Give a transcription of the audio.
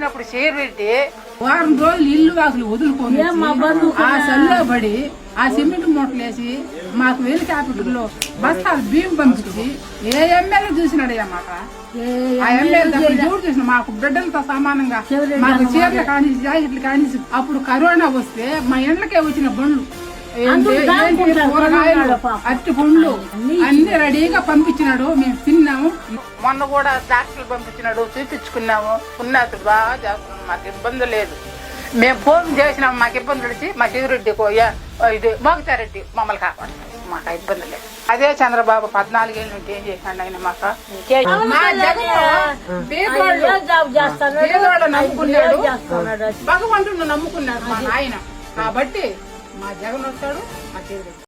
వచ్చినప్పుడు చేరెడ్డి వారం రోజులు ఇల్లు వాకులు వదులుకొని ఆ చల్లో పడి ఆ సిమెంట్ మూటలు వేసి మాకు వెలు క్యాపిటల్లో బస్తాలు బియ్యం పంపించి ఏ ఎమ్మెల్యే చూసినాడు అన్నమాట. ఆ ఎమ్మెల్యే చూడు చూసిన మాకు బిడ్డలతో సమానంగా మాకు చీరలు కానీ జాకెట్లు కానీ. అప్పుడు కరోనా వస్తే మా ఇండ్లకే వచ్చిన బండ్లు కూరగాయలు అట్టి పండ్లు అన్ని రెడీగా పంపించినాడు. మేము తిన్నాము. మొన్న కూడా డాక్టర్లు పంపించినాడు, చూపించుకున్నాము. ఉన్నతుడు బాగా చేస్తున్నాం, మాకు ఇబ్బంది లేదు. మేము ఫోన్ చేసినాము, మాకు ఇబ్బందులు వచ్చి మా శివరెడ్డి ఇది మోగితారెడ్డి మమ్మల్ని కాపాడు, మాకు ఇబ్బంది లేదు. అదే చంద్రబాబు 14 ఏళ్ళ నుండి ఏం చేశాడు ఆయన మాకు. పేదవాళ్ళు నమ్ముకున్నాడు, భగవంతుడు నమ్ముకున్నాడు మా నాయన. కాబట్టి మా జగన్ వస్తాడు, మా శివరెడ్డి.